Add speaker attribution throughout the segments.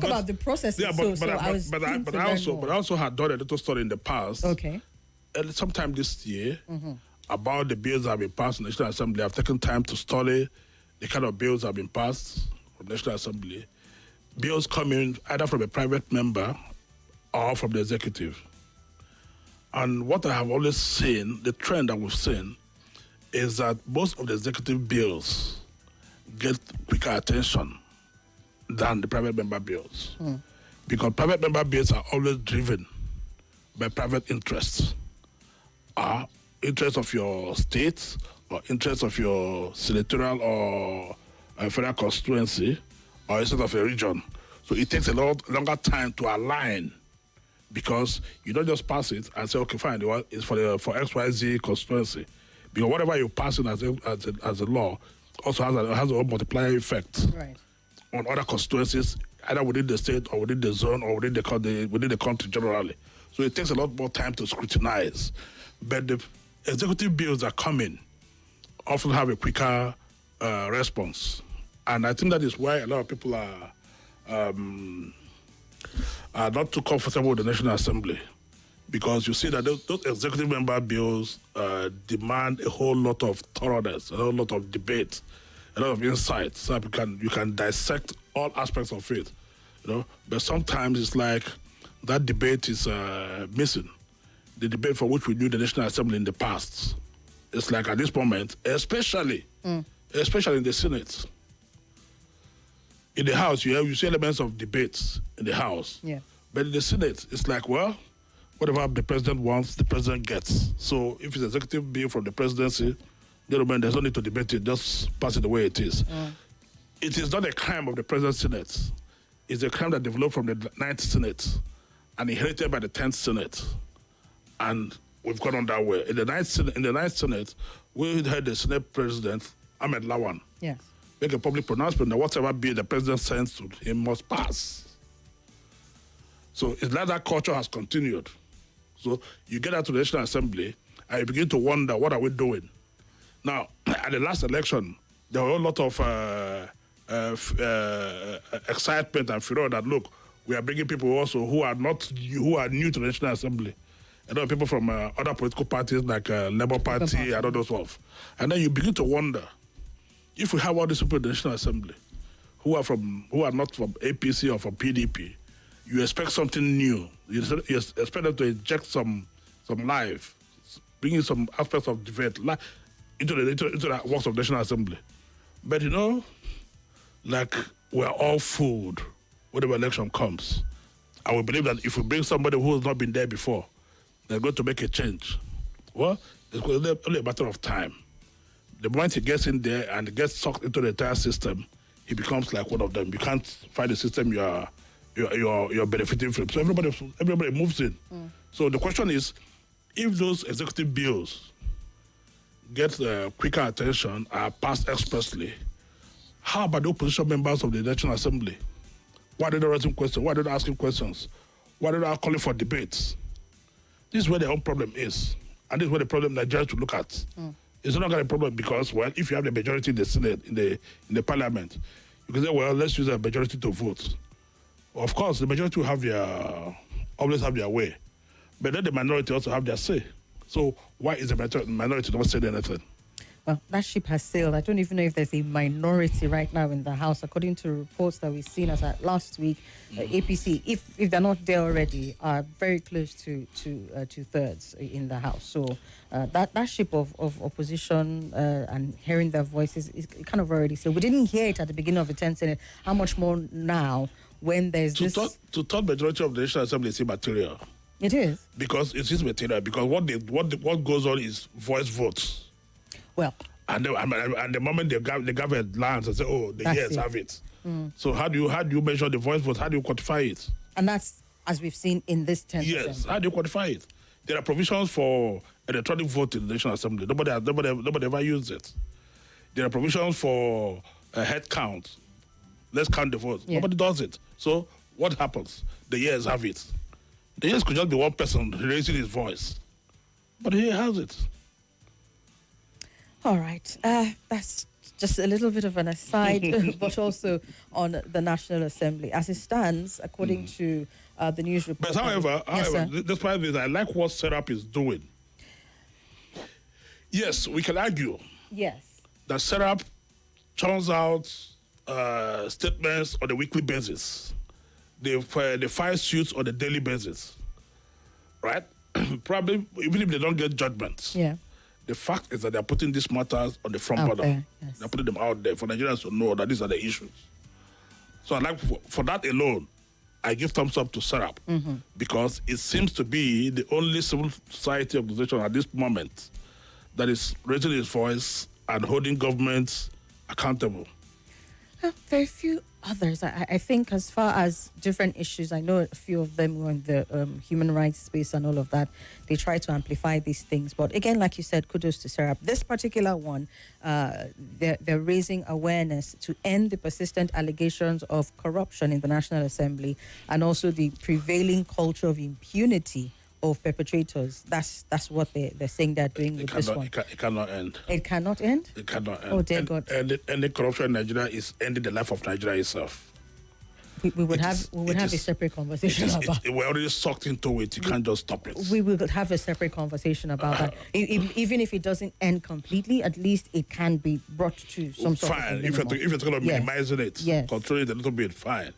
Speaker 1: about the process.
Speaker 2: Yeah, but I also had done a little study in the past.
Speaker 1: Okay.
Speaker 2: Sometime this year, about the bills that have been passed in the National Assembly. I've taken time to study the kind of bills that have been passed from the National Assembly. Bills coming either from a private member or from the executive. And what I have always seen, the trend that we've seen, is that most of the executive bills get quicker attention than the private member bills. Because private member bills are always driven by private interests. Interest of your state or interest of your senatorial or federal constituency or instead of a region. So it takes a lot longer time to align because you don't just pass it and say, okay, fine, it's for XYZ constituency. Because whatever you pass in as a law also has a multiplier effect on other constituencies, either within the state or within the zone or within the country generally. So it takes a lot more time to scrutinize. But the executive bills that come in often have a quicker response. And I think that is why a lot of people are not too comfortable with the National Assembly. Because you see that those executive member bills demand a whole lot of thoroughness, a whole lot of debate, a lot of insight, so that you can dissect all aspects of it. But sometimes it's like that debate is missing. The debate for which we knew the National Assembly in the past. It's like at this moment, especially in the Senate. In the House, you see elements of debates in the House.
Speaker 1: Yeah.
Speaker 2: But in the Senate, it's like, well, whatever the president wants, the president gets. So if it's an executive bill from the presidency, there's no need to debate it, just pass it the way it is. It is not a crime of the present Senate. It's a crime that developed from the 9th Senate and inherited by the 10th Senate. And we've gone on that way. In the 9th Senate, we heard the Senate President, Ahmed Lawan, make a public pronouncement that whatever bill the president sends to him must pass. So it's like that culture has continued. So you get out to the National Assembly and you begin to wonder, what are we doing? Now, at the last election, there were a lot of excitement and furor that, look, we are bringing people also who are new to the National Assembly. A lot of people from other political parties like Labour Party and all those stuff. And then you begin to wonder, if we have all these people in the National Assembly who are not from APC or from PDP, you expect something new. You expect them to inject some life, bring in some aspects of debate into the works of the National Assembly. But like we're all fooled whenever election comes. And we believe that if we bring somebody who has not been there before, they're going to make a change. Well, it's only a matter of time. The moment he gets in there and gets sucked into the entire system, he becomes like one of them. You can't find the system you're benefiting from. So everybody moves in. So the question is, if those executive bills get quicker attention, are passed expressly, how about the opposition members of the National Assembly? Why are they not asking questions? Why are they not asking questions? Why are they not calling for debates? This is where the own problem is. And this is where the problem Nigerians should look at. It's not going to be a problem because, well, if you have the majority in the Senate, in the Parliament, you can say, well, let's use a majority to vote. Of course, the majority will always have their way. But then the minority also have their say. So why is the minority not saying anything?
Speaker 1: Well, that ship has sailed. I don't even know if there's a minority right now in the House. According to reports that we've seen as at last week, APC, if they're not there already, are very close to 2/3 in the House. So that ship of opposition and hearing their voices is kind of already sailed. We didn't hear it at the beginning of the 10th Senate. How much more now when there's this...
Speaker 2: To third majority of the National Assembly is immaterial.
Speaker 1: It is?
Speaker 2: Because it is material. Because what goes on is voice votes.
Speaker 1: Well,
Speaker 2: and the moment they gather lands and say, oh, the years have it. So how do you measure the voice vote? How do you quantify it?
Speaker 1: And that's as we've seen in this 10%.
Speaker 2: Yes, how do you quantify it? There are provisions for electronic vote in the National Assembly. Nobody ever used it. There are provisions for a head count. Let's count the votes. Yeah. Nobody does it. So what happens? The years have it. The years could just be one person raising his voice. But he has it.
Speaker 1: All right. That's just a little bit of an aside, but also on the National Assembly. As it stands, according to the news report.
Speaker 2: But however,
Speaker 1: Yes,
Speaker 2: despite this, I like what Serap is doing. Yes, we can argue
Speaker 1: yes.
Speaker 2: that Serap churns out statements on a weekly basis. They file suits on a daily basis, right? Probably, even if they don't get judgments.
Speaker 1: Yeah.
Speaker 2: The fact is that they're putting these matters on the front
Speaker 1: Out
Speaker 2: burner.
Speaker 1: there, yes.
Speaker 2: They're putting them out there for Nigerians to know that these are the issues. So I like for that alone, I give thumbs up to Serap because it seems to be the only civil society organization at this moment that is raising its voice and holding governments accountable.
Speaker 1: Very few others. I think as far as different issues, I know a few of them were in the human rights space and all of that. They try to amplify these things. But again, like you said, kudos to Serap. This particular one, they're raising awareness to end the persistent allegations of corruption in the National Assembly and also the prevailing culture of impunity of perpetrators. That's what they're saying they're doing with this one.
Speaker 2: It cannot end.
Speaker 1: It cannot end?
Speaker 2: It cannot end.
Speaker 1: Oh, dear God.
Speaker 2: Ending corruption in Nigeria is ending the life of Nigeria itself.
Speaker 1: We would have a separate conversation about
Speaker 2: it. We're already sucked into it. You can't just stop it.
Speaker 1: We will have a separate conversation about that. Even if it doesn't end completely, at least it can be brought to some sort of
Speaker 2: fine. If you're talking about minimizing it, controlling it a little bit, fine.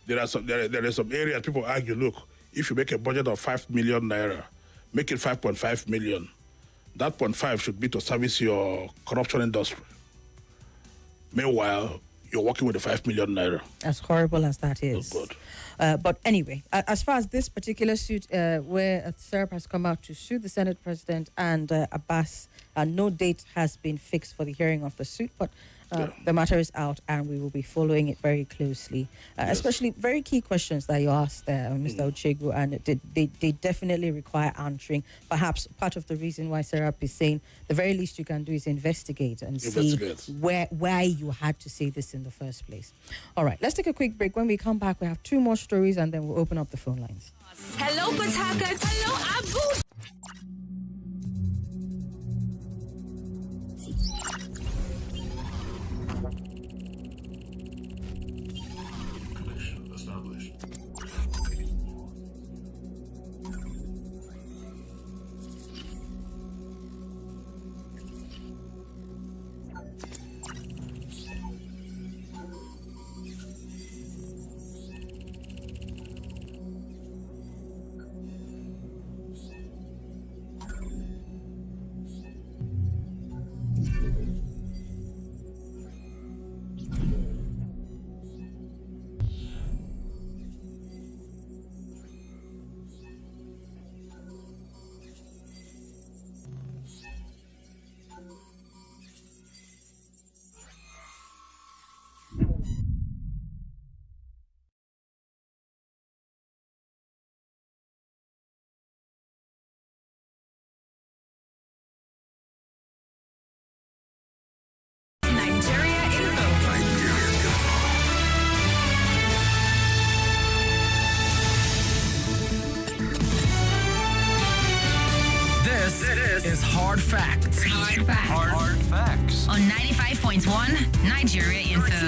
Speaker 2: There are some areas people argue, look, if you make a budget of 5 million naira, make it 5.5 million. That 0.5 should be to service your corruption industry. Meanwhile, you're working with the 5 million naira.
Speaker 1: As horrible as that is.
Speaker 2: Oh, God.
Speaker 1: But anyway, as far as this particular suit, where Serap has come out to sue the Senate President and Abbas, no date has been fixed for the hearing of the suit, but the matter is out and we will be following it very closely. Especially very key questions that you asked there, Mr. Uchegbu, and they definitely require answering. Perhaps part of the reason why Serap is saying the very least you can do is investigate and see why you had to say this in the first place. All right, let's take a quick break. When we come back, we have 2 more stories and then we'll open up the phone lines.
Speaker 3: Hello, Port Harcourt. Hello, Abu.
Speaker 4: Is Hard Facts. Hard Facts.
Speaker 3: On 95.1 Nigeria Info.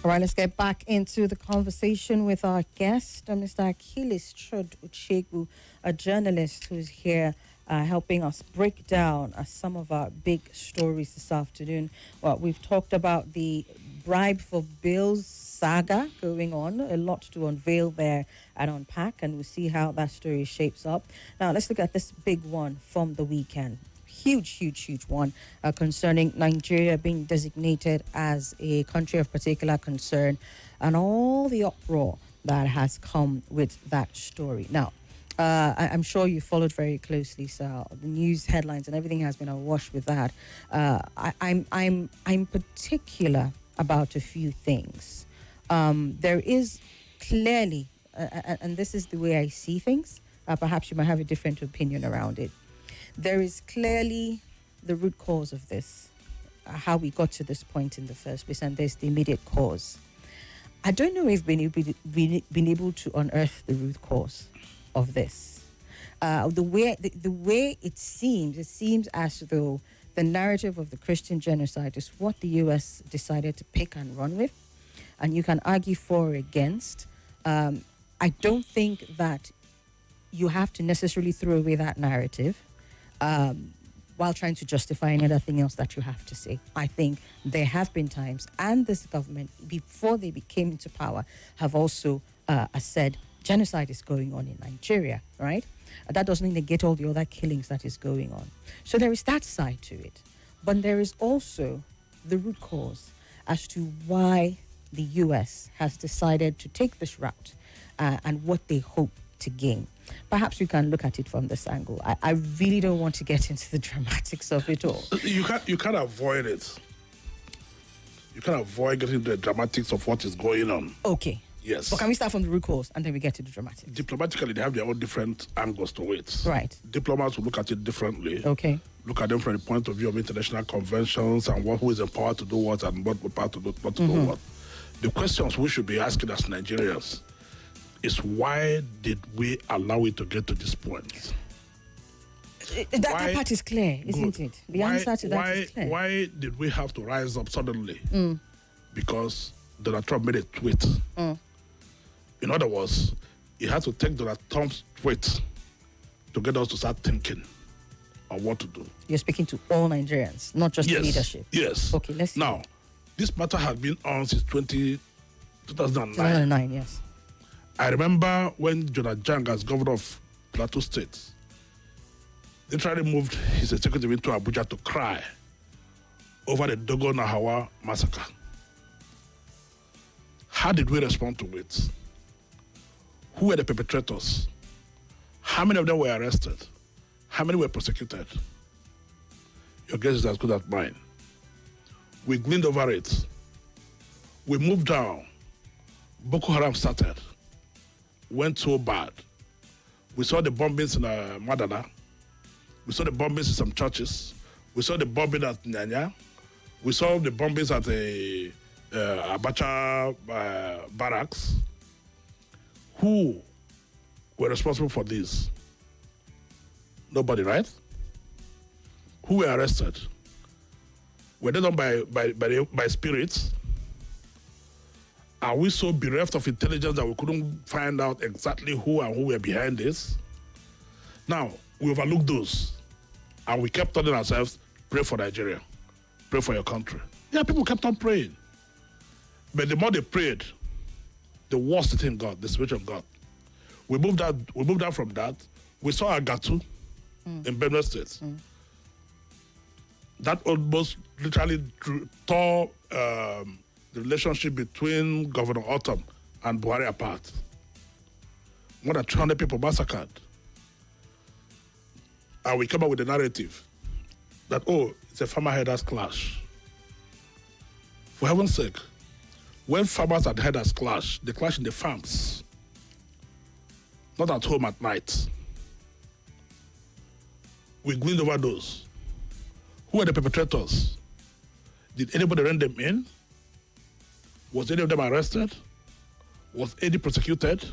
Speaker 1: All right, let's get back into the conversation with our guest, Mr. Achileus-Chud Uchegbu, a journalist who's here helping us break down some of our big stories this afternoon. Well, we've talked about the bribe for bills saga going on, a lot to unveil there and unpack, and we'll see how that story shapes up. Now, let's look at this big one from the weekend. Huge one concerning Nigeria being designated as a country of particular concern and all the uproar that has come with that story. Now, I'm sure you followed very closely, so the news headlines and everything has been awash with that. I'm particular about a few things. There is clearly, and this is the way I see things, perhaps you might have a different opinion around it. There is clearly the root cause of this, how we got to this point in the first place, and there's the immediate cause. I don't know if we've been able to unearth the root cause of this. The way it seems as though the narrative of the Christian genocide is what the U.S. decided to pick and run with, and you can argue for or against. I don't think that you have to necessarily throw away that narrative while trying to justify anything else that you have to say. I think there have been times, and this government, before they came into power, have also said genocide is going on in Nigeria, right? That doesn't negate all the other killings that is going on. So there is that side to it. But there is also the root cause as to why the U.S. has decided to take this route and what they hope to gain. Perhaps we can look at it from this angle. I really don't want to get into the dramatics of it all.
Speaker 2: You can't avoid it. You can't avoid getting the dramatics of what is going on.
Speaker 1: Okay.
Speaker 2: Yes.
Speaker 1: But can we start from the root cause and then we get to the dramatics?
Speaker 2: Diplomatically, they have their own different angles to it.
Speaker 1: Right.
Speaker 2: Diplomats will look at it differently.
Speaker 1: Okay.
Speaker 2: Look at them from the point of view of international conventions and who is empowered to do what and what empowered to do, not to do what. The questions we should be asking as Nigerians is, why did we allow it to get to this point?
Speaker 1: That part is clear, isn't it? The answer to that is clear.
Speaker 2: Why did we have to rise up suddenly? Because Donald Trump made a tweet. In other words, he had to take Donald Trump's tweet to get us to start thinking on what to do.
Speaker 1: You're speaking to all Nigerians, not just the leadership.
Speaker 2: Yes.
Speaker 1: Okay, let's see.
Speaker 2: Now, this matter has been on since 2009.
Speaker 1: 2009, yes.
Speaker 2: I remember when Jonah Jang, as governor of Plateau State, literally moved his executive into Abuja to cry over the Dogo Nahawa massacre. How did we respond to it? Who were the perpetrators? How many of them were arrested? How many were prosecuted? Your guess is as good as mine. We gleaned over it. We moved down. Boko Haram started. Went so bad. We saw the bombings in Madana. We saw the bombings in some churches. We saw the bombing at Nyanya. We saw the bombings at the Abacha barracks. Who were responsible for this? Nobody, right? Who were arrested? Were they done by spirits? Are we so bereft of intelligence that we couldn't find out exactly who and who were behind this? Now, we overlooked those. And we kept telling ourselves, pray for Nigeria. Pray for your country. Yeah, people kept on praying. But the more they prayed, the worse the thing got, the situation got. We moved out from that. We saw Agatu in Benue State. That almost literally tore the relationship between Governor Autumn and Buhari apart. More than 200 people massacred. And we came up with the narrative that, it's a farmer herders clash. For heaven's sake, when farmers and herders clash, they clash in the farms, not at home at night. We gleaned over those. Who are the perpetrators? Did anybody run them in? Was any of them arrested? Was any prosecuted?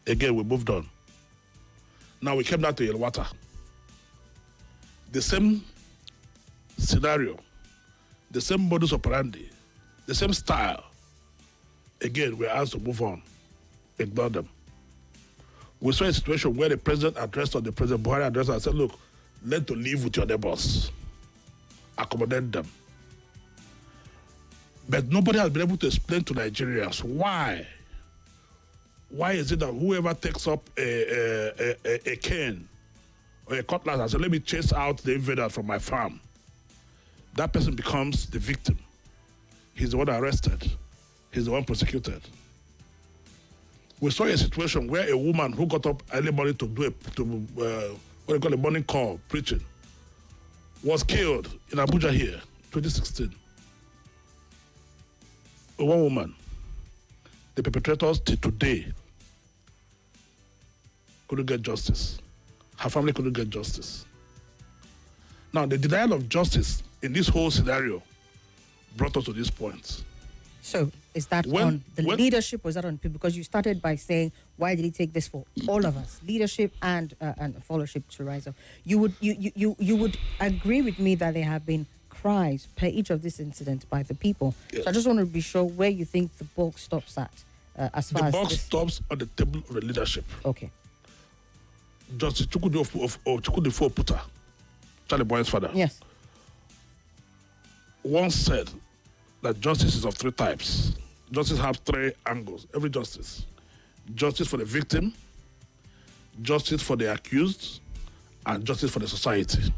Speaker 2: Again, we moved on. Now we came down to Yelwata. The same scenario, the same modus operandi, the same style. Again, we're asked to move on. Ignore them. We saw a situation where the president addressed, or the president Buhari addressed, and said, look, learn to live with your neighbors. Accommodate them. But nobody has been able to explain to Nigerians why. Why is it that whoever takes up a cane or a cutlass and says, let me chase out the invader from my farm, that person becomes the victim. He's the one arrested. He's the one prosecuted. We saw a situation where a woman who got up early morning to do what they call a morning call, preaching, was killed in Abuja here, 2016. One woman. The perpetrators till today couldn't get justice. Her family couldn't get justice. Now, the denial of justice in this whole scenario brought us to this point.
Speaker 1: So is that on the leadership or is that on people? Because you started by saying, why did he take this for all of us, leadership and followership to rise up? You would agree with me that there have been cries per each of this incident by the people.
Speaker 2: Yes.
Speaker 1: So I just want to be sure where you think the bulk stops at, as far as
Speaker 2: the bulk
Speaker 1: this.
Speaker 2: stops on the table of the leadership.
Speaker 1: Okay.
Speaker 2: Justice Chukwudi Puta, Charlie Boy's father,
Speaker 1: Yes.
Speaker 2: once said that justice is of three types. Justice has three angles. Every justice. Justice for the victim, justice for the accused, and justice for the society.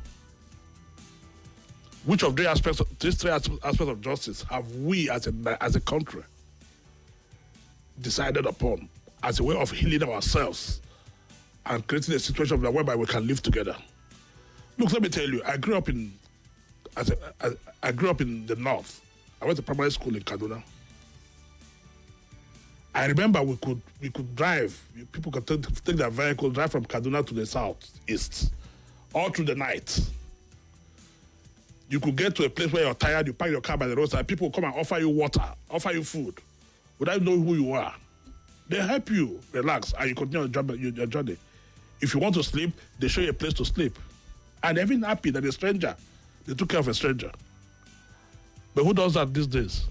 Speaker 2: Which of these three aspects of justice have we as a country decided upon as a way of healing ourselves and creating a situation whereby we can live together? Look, let me tell you, I grew up in the north. I went to primary school in Kaduna. I remember we could drive. People could take their vehicle, drive from Kaduna to the southeast, all through the night. You could get to a place where you're tired, you park your car by the roadside, people will come and offer you water, offer you food, without knowing who you are. They help you relax, and you continue your journey. If you want to sleep, they show you a place to sleep. And they're even happy that they took care of a stranger. But who does that these days?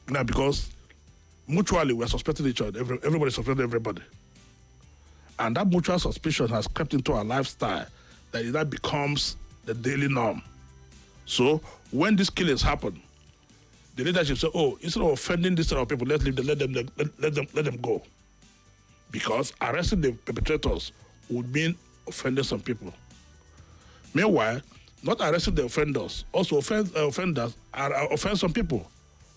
Speaker 2: Now, because mutually we're suspecting each other, everybody's suspecting everybody. And that mutual suspicion has crept into our lifestyle that becomes the daily norm. So when these killings happen, the leadership say, "Oh, instead of offending this set of people, let them go," because arresting the perpetrators would mean offending some people. Meanwhile, not arresting the offenders also offenders offend some people,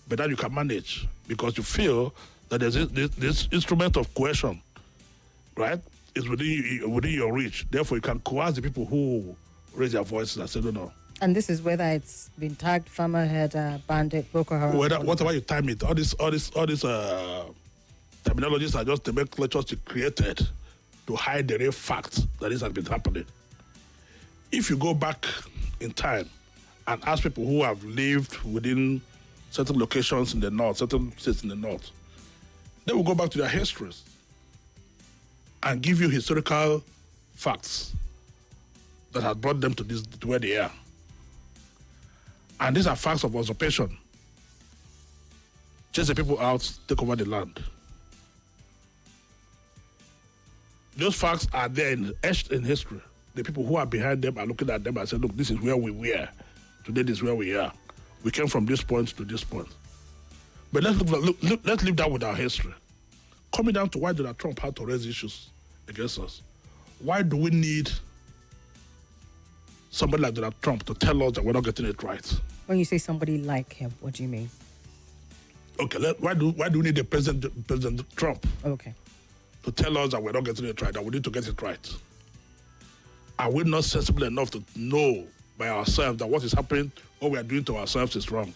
Speaker 2: but that you can manage because you feel that there's this instrument of coercion, right? Is within your reach. Therefore, you can coerce the people who raise their voices and say no.
Speaker 1: And this is whether it's been tagged farmerhead, bandit, Boko Haram.
Speaker 2: Whatever you time it, all these terminologies are just nomenclatures created to hide the real fact that this has been happening. If you go back in time and ask people who have lived within certain locations in the north, certain states in the north, they will go back to their histories and give you historical facts that have brought them to where they are. And these are facts of usurpation. Chase the people out, take over the land. Those facts are there etched in history. The people who are behind them are looking at them and saying, look, this is where we were. Today, this is where we are. We came from this point to this point. But let's leave that with our history. Coming down to why Donald Trump had to raise issues against us. Why do we need somebody like Donald Trump to tell us that we're not getting it right?
Speaker 1: When you say somebody like him, what do you mean?
Speaker 2: Okay, why do we need President Trump?
Speaker 1: Okay.
Speaker 2: To tell us that we're not getting it right, that we need to get it right? Are we not sensible enough to know by ourselves that what is happening, what we are doing to ourselves is wrong?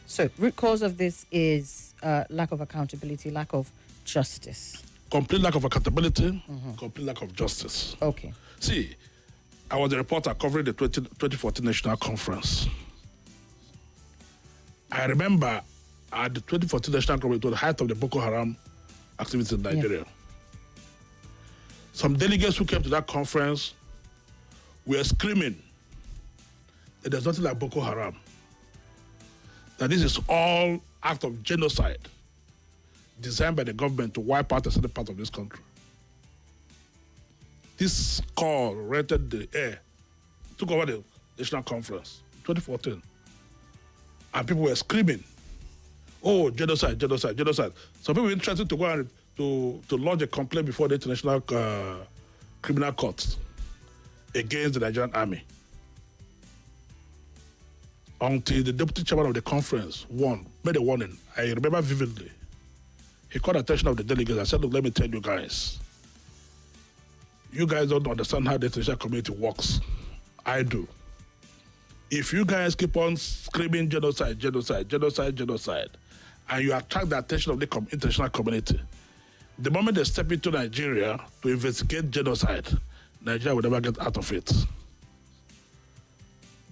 Speaker 1: So, root cause of this is lack of accountability, lack of justice.
Speaker 2: Complete lack of accountability, complete lack of justice.
Speaker 1: Okay.
Speaker 2: See, I was a reporter covering the 2014 National Conference. I remember at the 2014 National Conference, it was the height of the Boko Haram activity in Nigeria. Yeah. Some delegates who came to that conference were screaming that there's nothing like Boko Haram, that this is all act of genocide designed by the government to wipe out a certain part of this country. This call rented the air, took over the National Conference, 2014. And people were screaming, oh, genocide, genocide, genocide. Some people were interested to go and to lodge a complaint before the International Criminal Court against the Nigerian army. Until the deputy chairman of the conference made a warning. I remember vividly. He called the attention of the delegates and said, look, let me tell you guys. You guys don't understand how the international community works. I do. If you guys keep on screaming genocide, genocide, genocide, genocide, and you attract the attention of the international community, the moment they step into Nigeria to investigate genocide, Nigeria will never get out of it.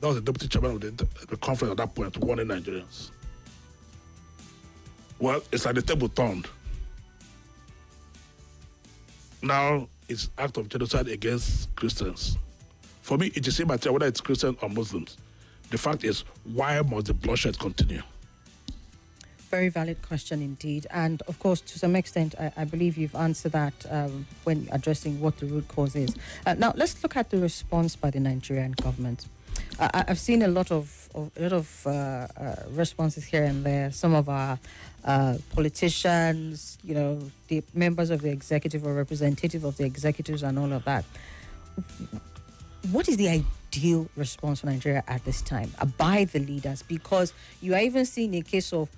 Speaker 2: That was the deputy chairman of the conference at that point, warning Nigerians. Well, it's like the table turned. Now it's act of genocide against Christians. For me, it is immaterial whether it's Christian or Muslims. The fact is, why must the bloodshed continue?
Speaker 1: Very valid question indeed. And of course, to some extent, I believe you've answered that when addressing what the root cause is. Now, let's look at the response by the Nigerian government. I've seen a lot of responses here and there. Some of our politicians, the members of the executive or representative of the executives and all of that. What is the ideal response for Nigeria at this time by the leaders? Because you are even seeing a case of